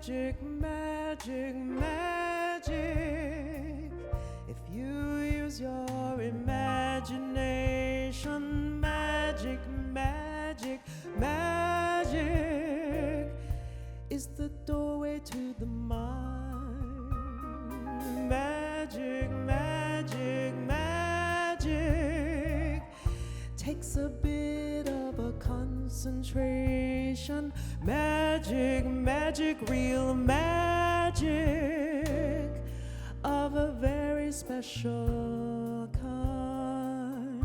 magic, magic, magic. If you use your imagination, magic, magic, magic is the doorway to the mind. Magic, magic, magic takes a bit of a concentration. Magic, magic, real magic of a very special kind.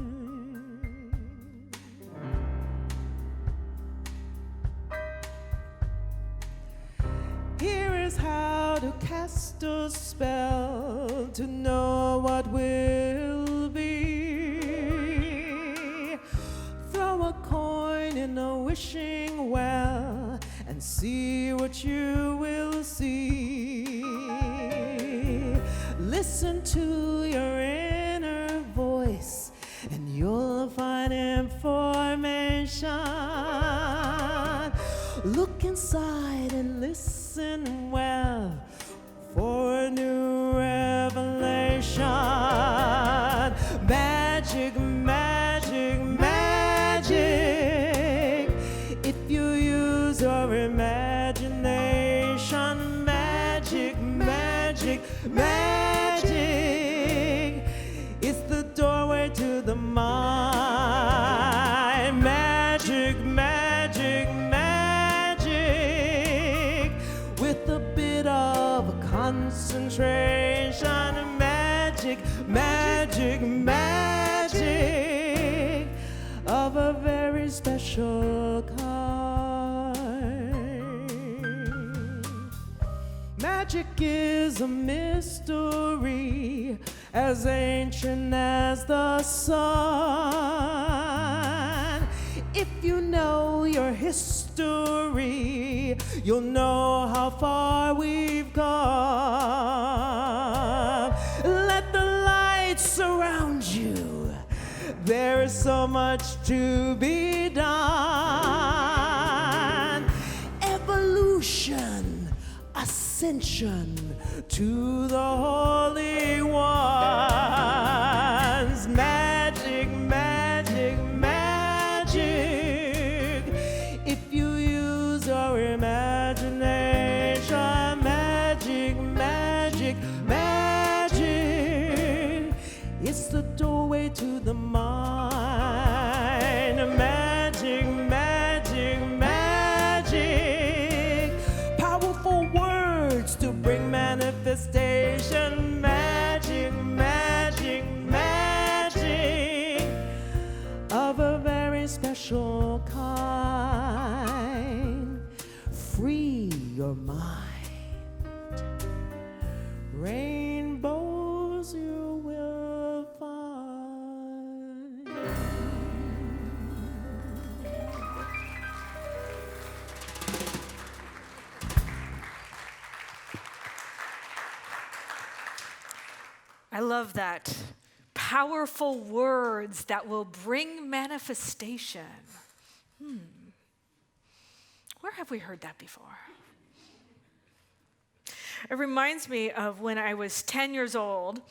Here is how to cast a spell to know what will be. Throw a coin in a wishing well and see what you will see. Listen to your inner voice and you'll find information. Look inside and listen well for a new revelation. Magic, magic, magic. If you use your imagination, magic, magic, magic. It's the doorway to the mind. Magic, magic, magic. With a bit of concentration. Magic, magic, magic of a very special kind. Magic is a mystery as ancient as the sun. If you know your history, you'll know how far we've come. Let the light surround you. There is so much to be done. Evolution, ascension to the holy ones. Magic, magic, magic. If you use your imagination, magic, magic, magic. It's the doorway to the mind. Magic, magic, magic. Powerful words to bring manifestation. Magic, magic, magic of a very special kind. Free your mind. Rainbows you will find. I love that. Powerful words that will bring manifestation. Where have we heard that before? It reminds me of when I was 10 years old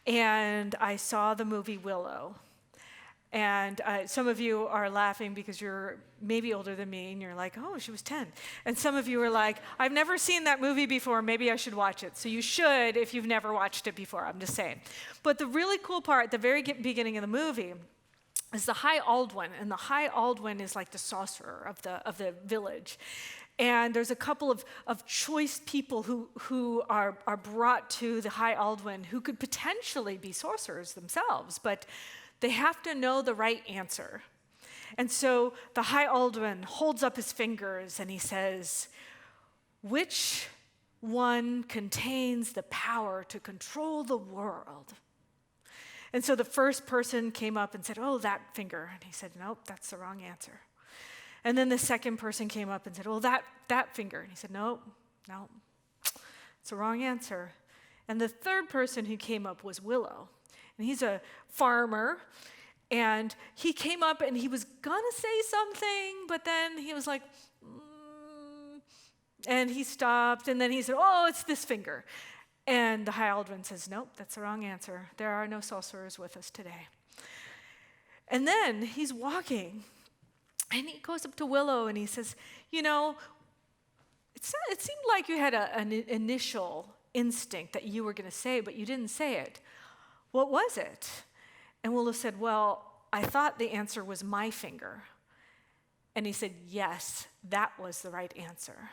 and I saw the movie Willow. And some of you are laughing because you're maybe older than me and you're like, oh, she was 10. And some of you are like, I've never seen that movie before, maybe I should watch it. So you should if you've never watched it before, I'm just saying. But the really cool part at the very beginning of the movie is the High Aldwin. And the High Aldwin is like the sorcerer of the village. And there's a couple of choice people who are brought to the High Aldwin who could potentially be sorcerers themselves, but they have to know the right answer. And so the High Aldwin holds up his fingers and he says, which one contains the power to control the world? And so the first person came up and said, oh, that finger. And he said, nope, that's the wrong answer. And then the second person came up and said, well, that finger. And he said, nope, it's the wrong answer. And the third person who came up was Willow. And he's a farmer, and he came up and he was gonna say something, but then he was like, And he stopped, and then he said, oh, it's this finger. And the High Aldrin says, nope, that's the wrong answer. There are no sorcerers with us today. And then he's walking, and he goes up to Willow, and he says, you know, it seemed like you had an initial instinct that you were going to say, but you didn't say it. What was it? And Willow said, well, I thought the answer was my finger. And he said, yes, that was the right answer.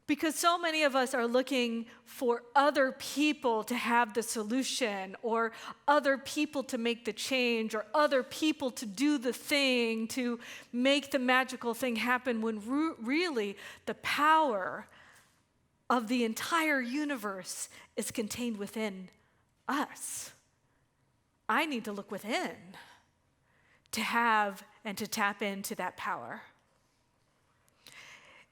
Because so many of us are looking for other people to have the solution, or other people to make the change, or other people to do the thing, to make the magical thing happen, when really the power of the entire universe is contained within us. I need to look within to have and to tap into that power.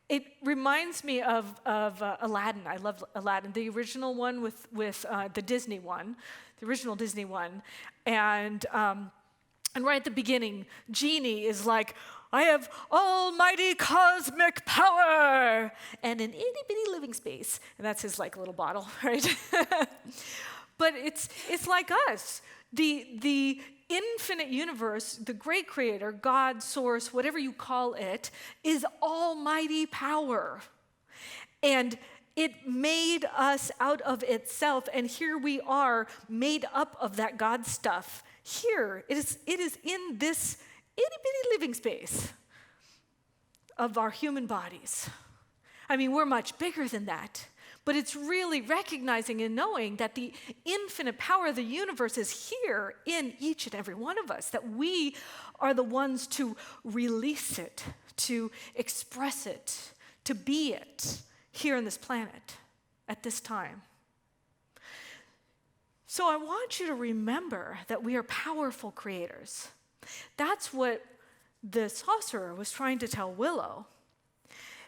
It reminds me of Aladdin. I love Aladdin, the original one with the Disney one, the original Disney one. And right at the beginning, Genie is like, I have almighty cosmic power and an itty-bitty living space. And that's his like little bottle, right? But it's like us. The infinite universe, the great creator, God, source, whatever you call it, is almighty power. And it made us out of itself, and here we are made up of that God stuff. Here, it is in this itty-bitty living space of our human bodies. I mean, we're much bigger than that. But it's really recognizing and knowing that the infinite power of the universe is here in each and every one of us, that we are the ones to release it, to express it, to be it here on this planet at this time. So I want you to remember that we are powerful creators. That's what the sorcerer was trying to tell Willow.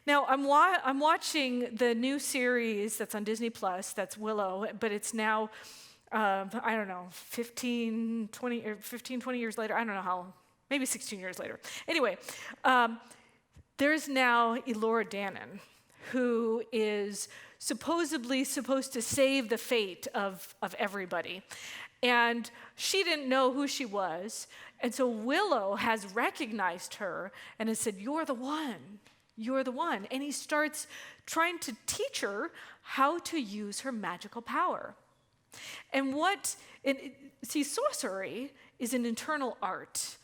Now, I'm watching the new series that's on Disney Plus, that's Willow, but it's now, I don't know, 15, 20 years later. I don't know how, maybe 16 years later. Anyway, there's now Elora Danan, who is supposedly supposed to save the fate of everybody. And she didn't know who she was, and so Willow has recognized her and has said, you're the one. You're the one. And he starts trying to teach her how to use her magical power. And sorcery is an internal art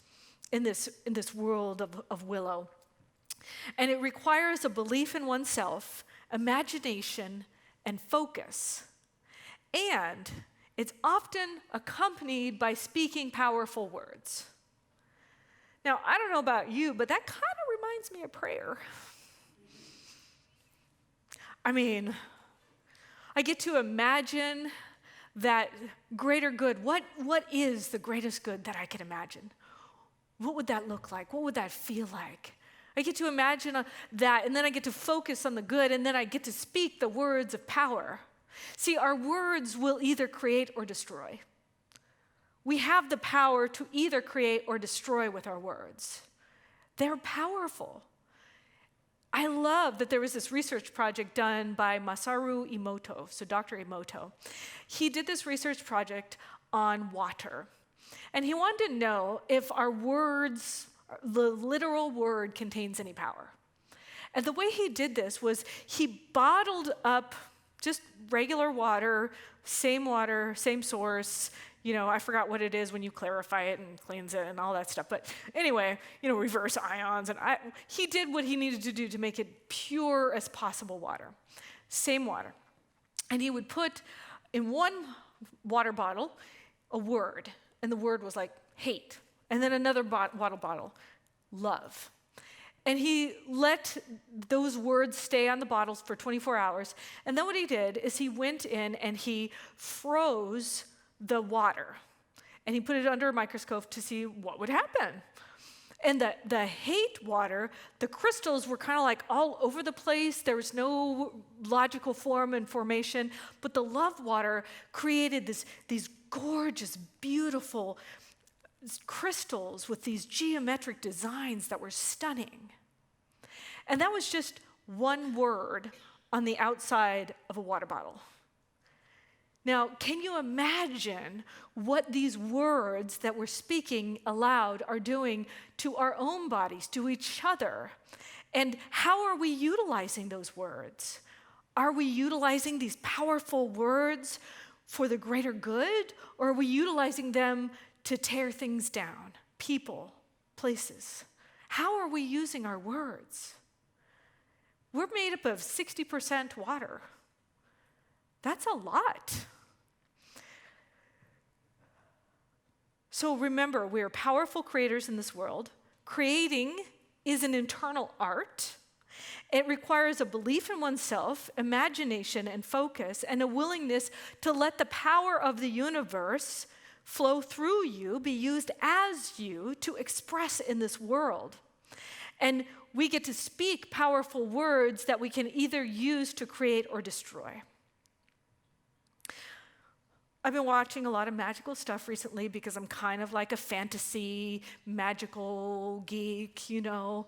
in this world of Willow. And it requires a belief in oneself, imagination, and focus. And it's often accompanied by speaking powerful words. Now, I don't know about you, but that kind of reminds me of prayer. I mean, I get to imagine that greater good. What is the greatest good that I can imagine? What would that look like? What would that feel like? I get to imagine that, and then I get to focus on the good, and then I get to speak the words of power. See, our words will either create or destroy. We have the power to either create or destroy with our words. They're powerful. I love that there was this research project done by Masaru Emoto, so Dr. Emoto. He did this research project on water. And he wanted to know if our words, the literal word, contains any power. And the way he did this was he bottled up just regular water, same source. You know, I forgot what it is when you clarify it and cleanse it and all that stuff. But anyway, reverse ions. And he did what he needed to do to make it pure as possible water. Same water. And he would put in one water bottle a word. And the word was like hate. And then another water bottle, love. And he let those words stay on the bottles for 24 hours. And then what he did is he went in and he froze the water. And he put it under a microscope to see what would happen. And the hate water, the crystals were kind of like all over the place. There was no logical form and formation. But the love water created these gorgeous, beautiful crystals with these geometric designs that were stunning. And that was just one word on the outside of a water bottle. Now, can you imagine what these words that we're speaking aloud are doing to our own bodies, to each other? And how are we utilizing those words? Are we utilizing these powerful words for the greater good, or are we utilizing them to tear things down? People, places. How are we using our words? We're made up of 60% water. That's a lot. So remember, we are powerful creators in this world. Creating is an internal art. It requires a belief in oneself, imagination and focus, and a willingness to let the power of the universe flow through you, be used as you to express in this world. And we get to speak powerful words that we can either use to create or destroy. I've been watching a lot of magical stuff recently because I'm kind of like a fantasy, magical geek, you know,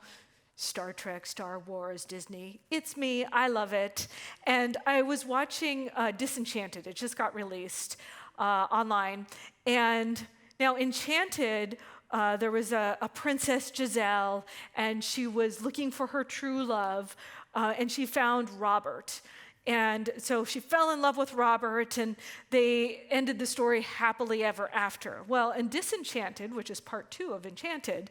Star Trek, Star Wars, Disney. It's me, I love it. And I was watching Disenchanted. It just got released online. And now Enchanted, there was a Princess Giselle, and she was looking for her true love, and she found Robert. And so she fell in love with Robert, and they ended the story happily ever after. Well, in Disenchanted, which is part 2 of Enchanted,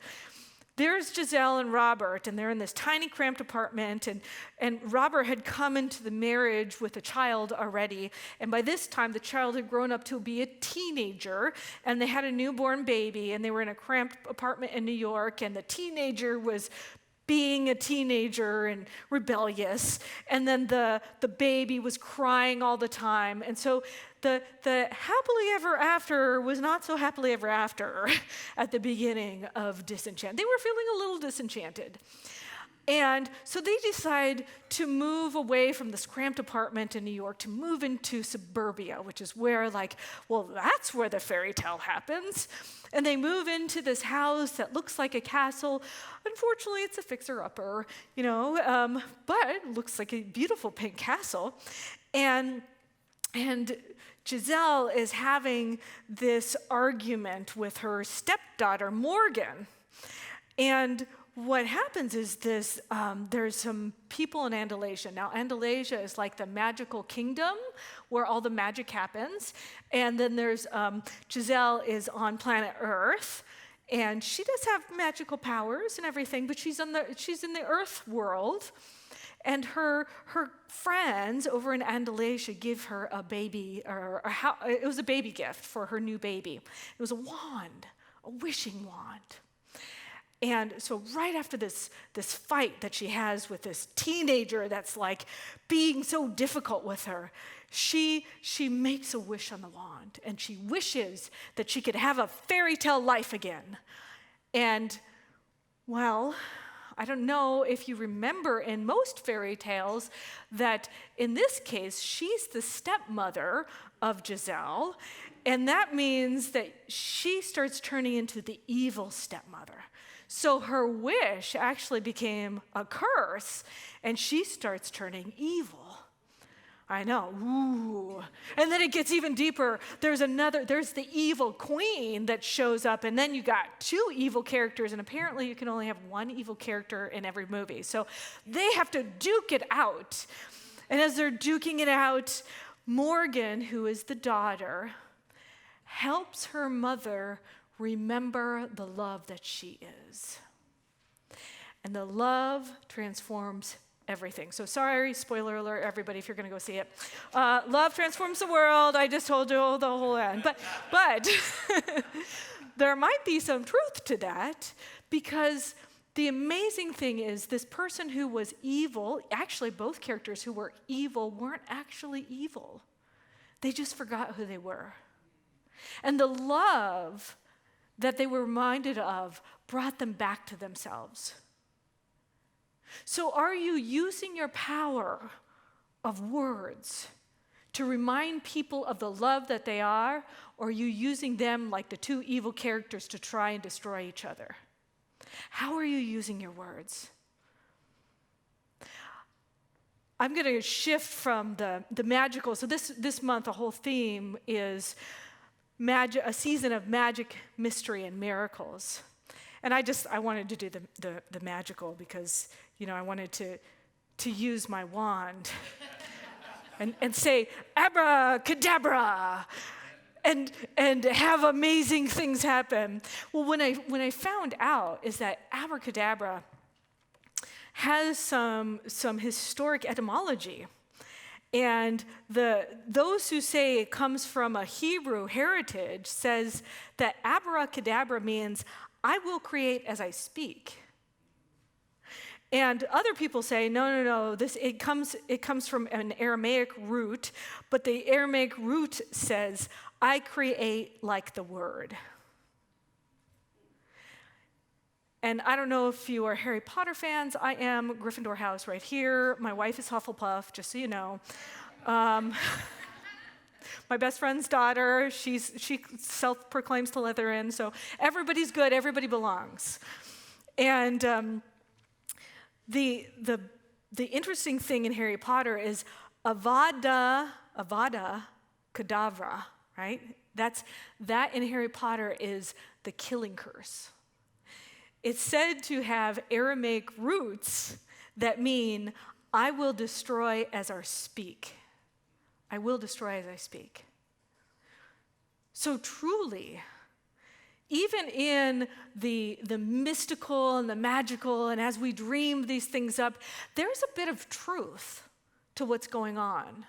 there's Giselle and Robert, and they're in this tiny cramped apartment, and Robert had come into the marriage with a child already, and by this time the child had grown up to be a teenager, and they had a newborn baby, and they were in a cramped apartment in New York, and the teenager was being a teenager and rebellious, and then the baby was crying all the time. And so the happily ever after was not so happily ever after at the beginning of Disenchanted. They were feeling a little disenchanted. And so they decide to move away from this cramped apartment in New York to move into suburbia, which is where, like, well, that's where the fairy tale happens. And they move into this house that looks like a castle. Unfortunately, it's a fixer-upper, you know, but it looks like a beautiful pink castle. And Giselle is having this argument with her stepdaughter, Morgan. And what happens is this, there's some people in Andalasia. Now, Andalasia is like the magical kingdom where all the magic happens. And then there's, Giselle is on planet Earth, and she does have magical powers and everything, but she's in the Earth world. And her friends over in Andalasia give her a baby, it was a baby gift for her new baby. It was a wand, a wishing wand. And so right after this fight that she has with this teenager that's like being so difficult with her, she makes a wish on the wand, and she wishes that she could have a fairy tale life again. And, well, I don't know if you remember in most fairy tales that in this case, she's the stepmother of Giselle, and that means that she starts turning into the evil stepmother. So her wish actually became a curse, and she starts turning evil. I know, ooh. And then it gets even deeper. There's the evil queen that shows up, and then you got 2 evil characters, and apparently you can only have 1 evil character in every movie. So they have to duke it out. And as they're duking it out, Morgan, who is the daughter, helps her mother remember the love that she is. And the love transforms everything. So sorry, spoiler alert, everybody, if you're going to go see it. Love transforms the world. I just told you the whole end. But there might be some truth to that, because the amazing thing is this person who was evil, actually both characters who were evil weren't actually evil. They just forgot who they were. And the love that they were reminded of brought them back to themselves. So are you using your power of words to remind people of the love that they are, or are you using them like the 2 evil characters to try and destroy each other? How are you using your words? I'm going to shift from the magical. So this month, the whole theme is a season of magic, mystery, and miracles. And I wanted to do the magical because, I wanted to use my wand and say, abracadabra, and have amazing things happen. Well, when I found out is that abracadabra has some historic etymology. And those who say it comes from a Hebrew heritage says that abracadabra means I will create as I speak. And other people say, no, it comes from an Aramaic root, but the Aramaic root says, I create like the word. And I don't know if you are Harry Potter fans. I am. Gryffindor house right here. My wife is Hufflepuff, just so you know. My best friend's daughter, she self-proclaims Slytherin, so everybody's good, everybody belongs. And the interesting thing in Harry Potter is Avada Kedavra, right? That in Harry Potter is the killing curse. It's said to have Aramaic roots that mean, I will destroy as I speak. I will destroy as I speak. So truly, even in the mystical and the magical, and as we dream these things up, there's a bit of truth to what's going on.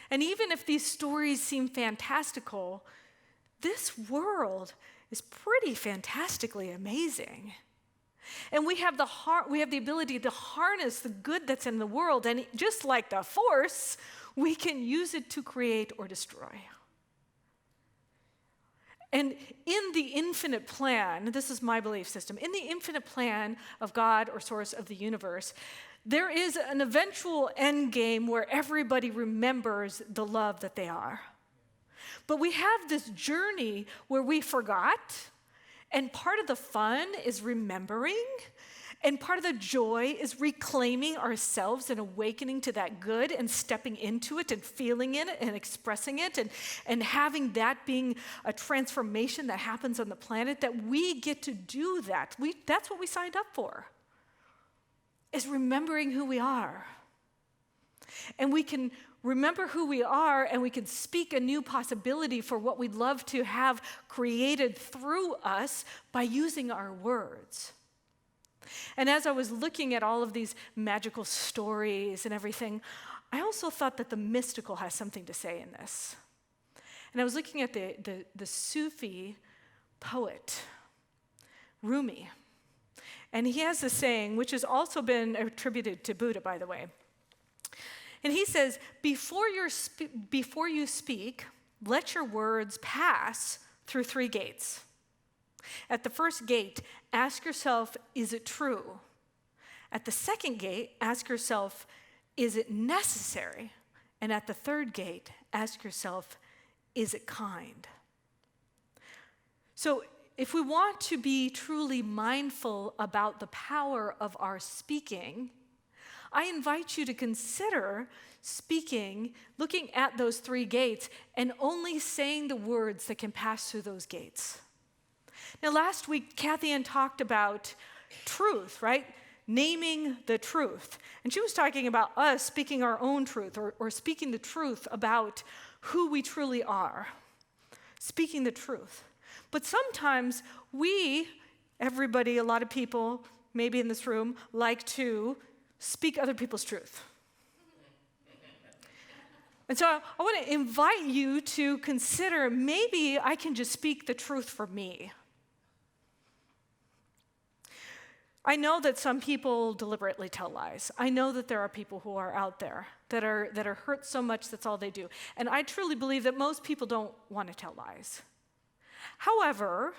And even if these stories seem fantastical, this world is pretty fantastically amazing. And we have the ability to harness the good that's in the world, and just like the Force, we can use it to create or destroy. And in the infinite plan, this is my belief system, in the infinite plan of God or source of the universe, there is an eventual end game where everybody remembers the love that they are. But we have this journey where we forgot. And part of the fun is remembering, and part of the joy is reclaiming ourselves and awakening to that good and stepping into it and feeling it and expressing it and having that being a transformation that happens on the planet, that we get to do that. That's what we signed up for, is remembering who we are. And we can remember who we are, and we can speak a new possibility for what we'd love to have created through us by using our words. And as I was looking at all of these magical stories and everything, I also thought that the mystical has something to say in this. And I was looking at the Sufi poet, Rumi. And he has this saying, which has also been attributed to Buddha, by the way. And he says, before you speak, let your words pass through 3 gates. At the first gate, ask yourself, is it true? At the second gate, ask yourself, is it necessary? And at the third gate, ask yourself, is it kind? So if we want to be truly mindful about the power of our speaking, I invite you to consider speaking, looking at those 3 gates, and only saying the words that can pass through those gates. Now, last week, Kathy Ann talked about truth, right? Naming the truth. And she was talking about us speaking our own truth, or speaking the truth about who we truly are. Speaking the truth. But sometimes everybody, a lot of people, maybe in this room, like to speak other people's truth. And so I want to invite you to consider, maybe I can just speak the truth for me. I know that some people deliberately tell lies. I know that there are people who are out there that are hurt so much that's all they do. And I truly believe that most people don't want to tell lies. However,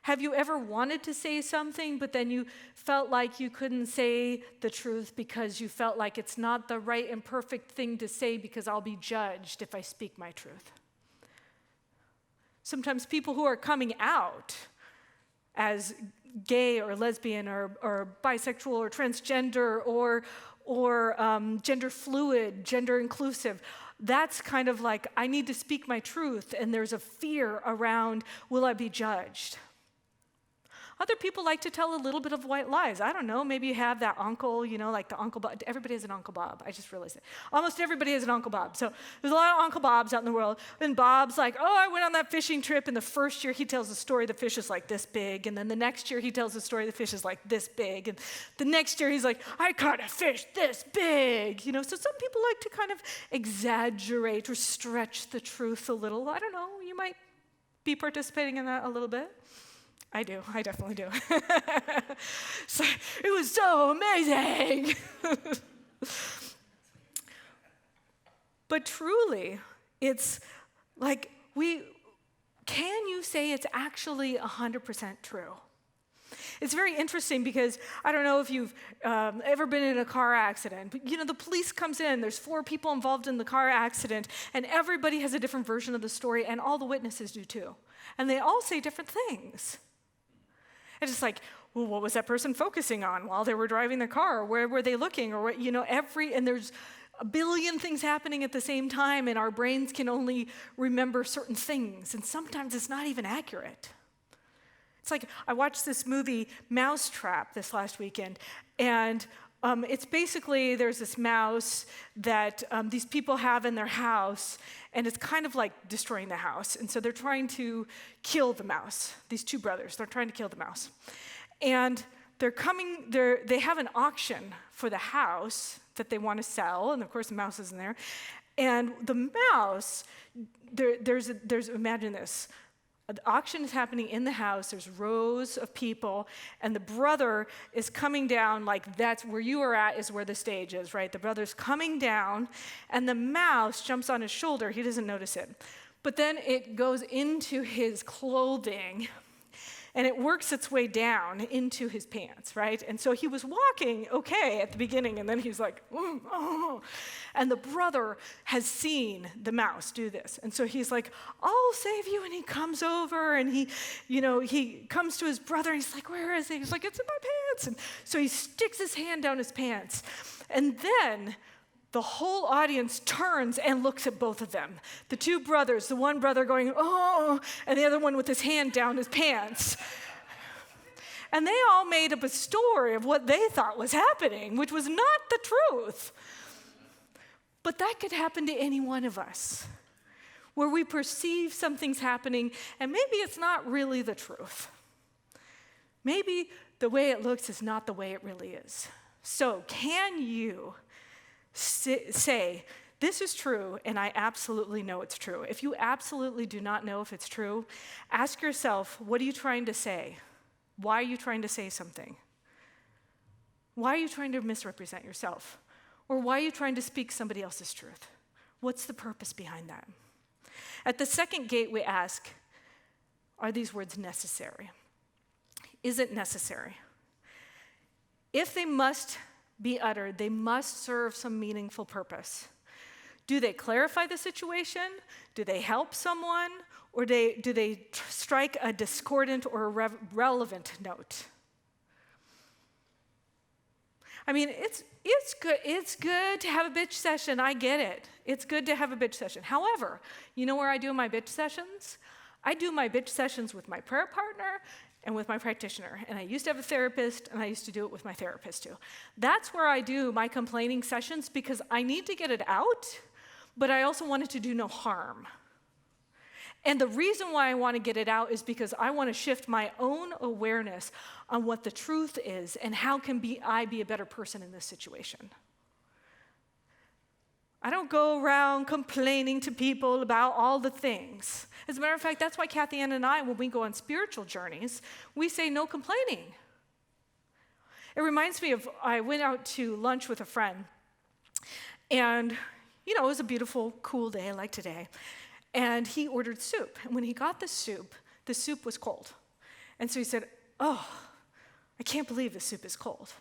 have you ever wanted to say something, but then you felt like you couldn't say the truth because you felt like it's not the right and perfect thing to say because I'll be judged if I speak my truth? Sometimes people who are coming out as gay or lesbian or bisexual or transgender or or gender fluid, gender inclusive. That's kind of like, I need to speak my truth, and there's a fear around, will I be judged? Other people like to tell a little bit of white lies. I don't know, maybe you have that uncle, like the Uncle Bob. Everybody has an Uncle Bob. I just realized it. Almost everybody has an Uncle Bob. So there's a lot of Uncle Bobs out in the world. And Bob's like, I went on that fishing trip, and the first year he tells the story, the fish is like this big. And then the next year he tells the story, the fish is like this big. And the next year he's like, I caught a fish this big. So some people like to kind of exaggerate or stretch the truth a little. I don't know, you might be participating in that a little bit. I do. I definitely do. So, it was so amazing. But truly, it's like can you say it's actually 100% true? It's very interesting because I don't know if you've ever been in a car accident, but the police comes in, there's 4 people involved in the car accident, and everybody has a different version of the story, and all the witnesses do too. And they all say different things. It's just like, well, what was that person focusing on while they were driving the car? Or where were they looking? Or what, and there's a billion things happening at the same time, and our brains can only remember certain things, and sometimes it's not even accurate. It's like, I watched this movie, Mousetrap, this last weekend, and it's basically, there's this mouse that these people have in their house, and it's kind of like destroying the house. And so they're trying to kill the mouse. These 2 brothers, they're trying to kill the mouse. And they have an auction for the house that they want to sell, and of course the mouse isn't there. And the mouse, imagine this. The auction is happening in the house. There's rows of people, and the brother is coming down, like that's where you are at is where the stage is, right? The brother's coming down, and the mouse jumps on his shoulder. He doesn't notice it. But then it goes into his clothing, and it works its way down into his pants, right? And so he was walking okay at the beginning, and then he's like, oh. And the brother has seen the mouse do this. And so he's like, I'll save you. And he comes over, and he comes to his brother, and he's like, where is he? He's like, it's in my pants. And so he sticks his hand down his pants. And then the whole audience turns and looks at both of them. The 2 brothers, the one brother going, oh, and the other one with his hand down his pants. And they all made up a story of what they thought was happening, which was not the truth. But that could happen to any one of us, where we perceive something's happening, and maybe it's not really the truth. Maybe the way it looks is not the way it really is. So can you say, this is true, and I absolutely know it's true? If you absolutely do not know if it's true, ask yourself, what are you trying to say? Why are you trying to say something? Why are you trying to misrepresent yourself? Or why are you trying to speak somebody else's truth? What's the purpose behind that? At the second gate, we ask, are these words necessary? Is it necessary? If they must be uttered, they must serve some meaningful purpose. Do they clarify the situation? Do they help someone? Or do they strike a discordant or a relevant note? I mean, it's good to have a bitch session. I get it. It's good to have a bitch session. However, you know where I do my bitch sessions? I do my bitch sessions with my prayer partner and with my practitioner. And I used to have a therapist, and I used to do it with my therapist too. That's where I do my complaining sessions, because I need to get it out, but I also want it to do no harm. And the reason why I want to get it out is because I want to shift my own awareness on what the truth is and how I be a better person in this situation. I don't go around complaining to people about all the things. As a matter of fact, that's why Kathy Ann and I, when we go on spiritual journeys, we say no complaining. It reminds me of, I went out to lunch with a friend, and, it was a beautiful, cool day like today, and he ordered soup. And when he got the soup was cold. And so he said, oh, I can't believe the soup is cold.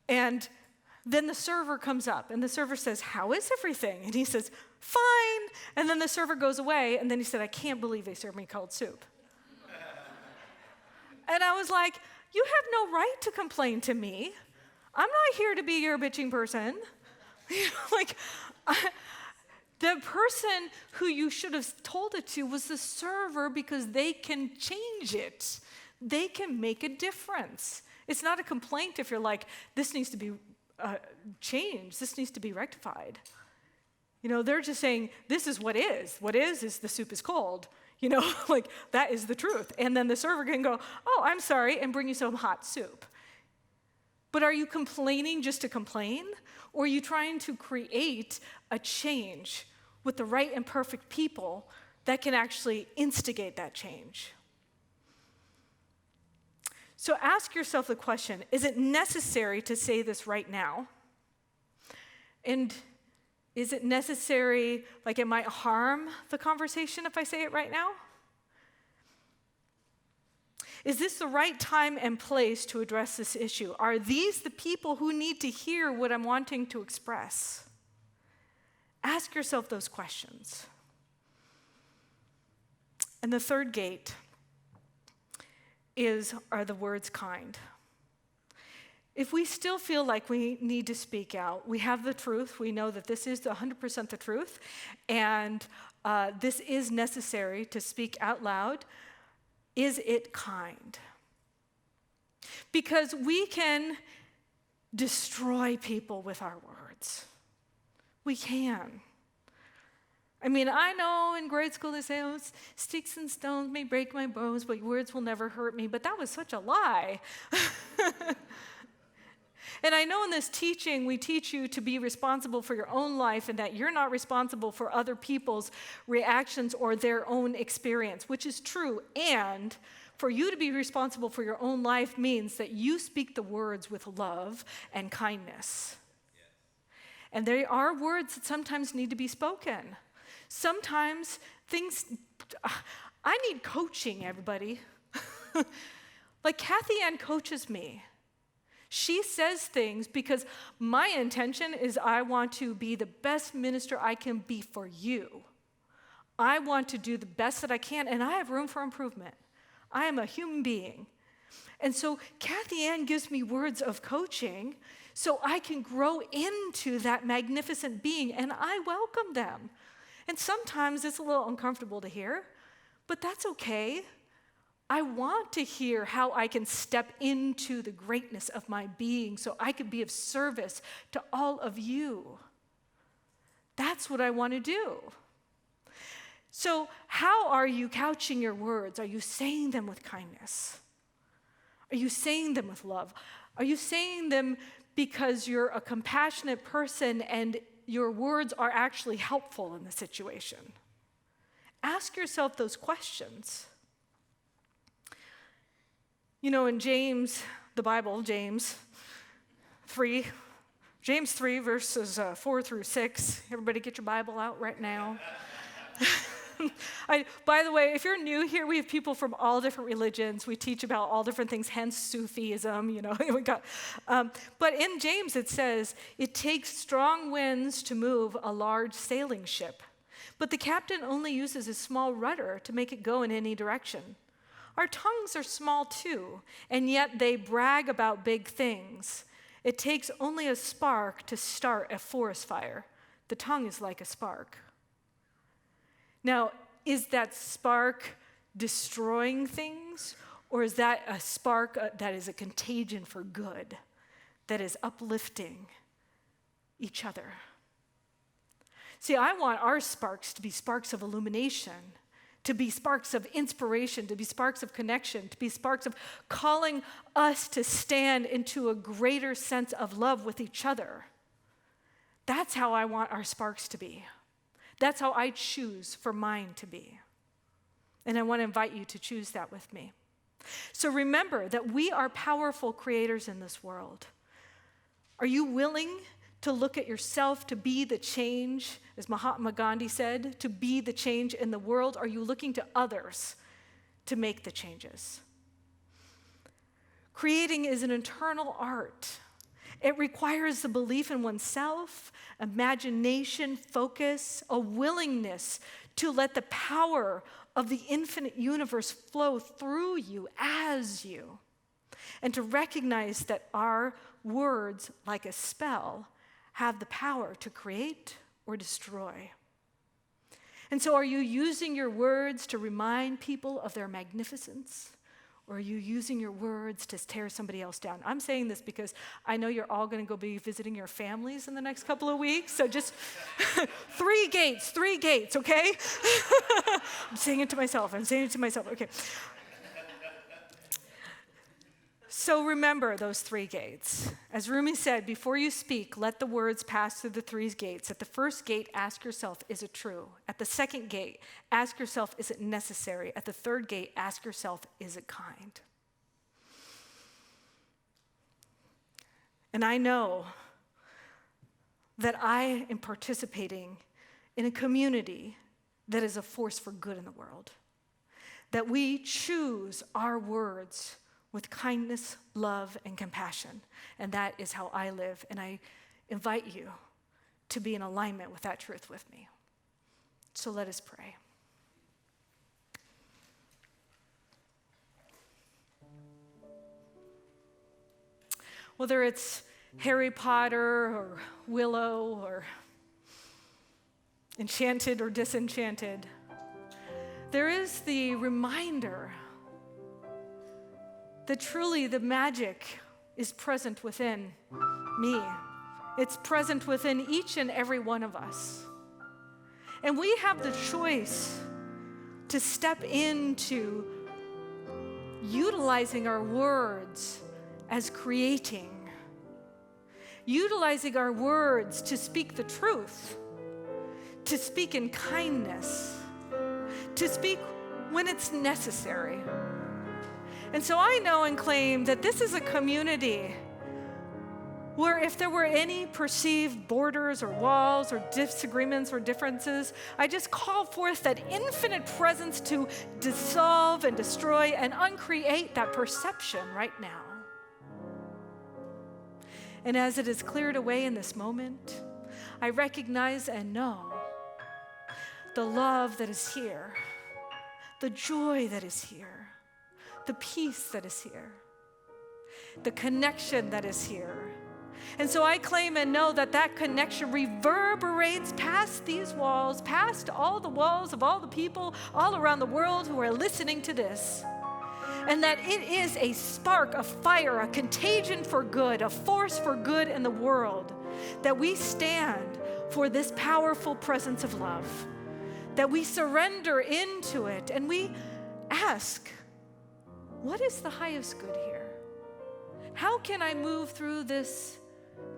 And then the server comes up, and the server says, how is everything? And he says, fine. And then the server goes away, and then he said, I can't believe they served me cold soup. And I was like, you have no right to complain to me. I'm not here to be your bitching person. Like, the person who you should have told it to was the server, because they can change it. They can make a difference. It's not a complaint if you're like, this needs to be changed. This needs to be rectified. They're just saying, this is what is. What is the soup is cold. Like, that is the truth. And then the server can go, oh, I'm sorry, and bring you some hot soup. But are you complaining just to complain? Or are you trying to create a change with the right and perfect people that can actually instigate that change? So ask yourself the question, is it necessary to say this right now? And is it necessary, like it might harm the conversation if I say it right now? Is this the right time and place to address this issue? Are these the people who need to hear what I'm wanting to express? Ask yourself those questions. And the third gate are the words kind. If we still feel like we need to speak out, we have the truth, we know that this is 100% the truth, and this is necessary to speak out loud, is it kind? Because we can destroy people with our words. We can. I mean, I know in grade school they say, oh, sticks and stones may break my bones, but words will never hurt me. But that was such a lie. And I know in this teaching, we teach you to be responsible for your own life and that you're not responsible for other people's reactions or their own experience, which is true. And for you to be responsible for your own life means that you speak the words with love and kindness. Yes. And there are words that sometimes need to be spoken. Sometimes I need coaching, everybody. Like Kathy Ann coaches me. She says things because my intention is I want to be the best minister I can be for you. I want to do the best that I can, and I have room for improvement. I am a human being. And so Kathy Ann gives me words of coaching so I can grow into that magnificent being, and I welcome them. And sometimes it's a little uncomfortable to hear, but that's okay. I want to hear how I can step into the greatness of my being so I can be of service to all of you. That's what I want to do. So how are you couching your words? Are you saying them with kindness? Are you saying them with love? Are you saying them because you're a compassionate person and your words are actually helpful in the situation? Ask yourself those questions. In James, the Bible, James 3, verses 4 through 6. Everybody get your Bible out right now. By the way, if you're new here, we have people from all different religions. We teach about all different things, hence Sufism, but in James it says, it takes strong winds to move a large sailing ship, but the captain only uses a small rudder to make it go in any direction. Our tongues are small too, and yet they brag about big things. It takes only a spark to start a forest fire. The tongue is like a spark. Now, is that spark destroying things, or is that a spark that is a contagion for good, that is uplifting each other? See, I want our sparks to be sparks of illumination, to be sparks of inspiration, to be sparks of connection, to be sparks of calling us to stand into a greater sense of love with each other. That's how I want our sparks to be. That's how I choose for mine to be. And I want to invite you to choose that with me. So remember that we are powerful creators in this world. Are you willing to look at yourself to be the change, as Mahatma Gandhi said, to be the change in the world? Are you looking to others to make the changes? Creating is an internal art. It requires the belief in oneself, imagination, focus, a willingness to let the power of the infinite universe flow through you as you, and to recognize that our words, like a spell, have the power to create or destroy. And so are you using your words to remind people of their magnificence? Or are you using your words to tear somebody else down? I'm saying this because I know you're all going to go be visiting your families in the next couple of weeks. So just three gates, okay? I'm saying it to myself. Okay. So remember those three gates. As Rumi said, before you speak, let the words pass through the three gates. At the first gate, ask yourself, is it true? At the second gate, ask yourself, is it necessary? At the third gate, ask yourself, is it kind? And I know that I am participating in a community that is a force for good in the world. That we choose our words with kindness, love, and compassion. And that is how I live. And I invite you to be in alignment with that truth with me. So let us pray. Whether it's Harry Potter or Willow or Enchanted or Disenchanted, there is the reminder that truly the magic is present within me. It's present within each and every one of us. And we have the choice to step into utilizing our words as creating, utilizing our words to speak the truth, to speak in kindness, to speak when it's necessary. And so I know and claim that this is a community where if there were any perceived borders or walls or disagreements or differences, I just call forth that infinite presence to dissolve and destroy and uncreate that perception right now. And as it is cleared away in this moment, I recognize and know the love that is here, the joy that is here, the peace that is here, the connection that is here. And so I claim and know that that connection reverberates past these walls, past all the walls of all the people all around the world who are listening to this. And that it is a spark, a fire, a contagion for good, a force for good in the world. That we stand for this powerful presence of love. That we surrender into it and we ask, what is the highest good here? How can I move through this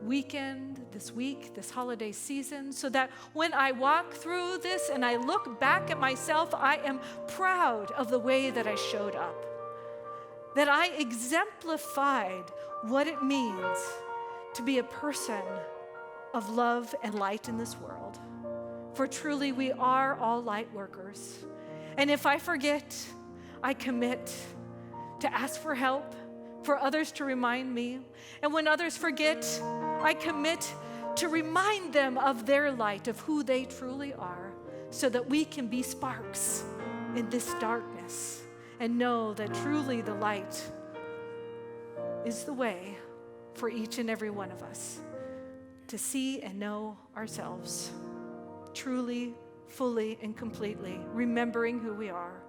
weekend, this week, this holiday season, so that when I walk through this and I look back at myself, I am proud of the way that I showed up, that I exemplified what it means to be a person of love and light in this world. For truly we are all light workers. And if I forget, I commit to ask for help, for others to remind me. And when others forget, I commit to remind them of their light, of who they truly are, so that we can be sparks in this darkness and know that truly the light is the way for each and every one of us to see and know ourselves truly, fully, and completely, remembering who we are.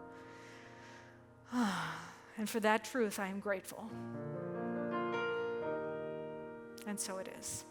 And for that truth, I am grateful. And so it is.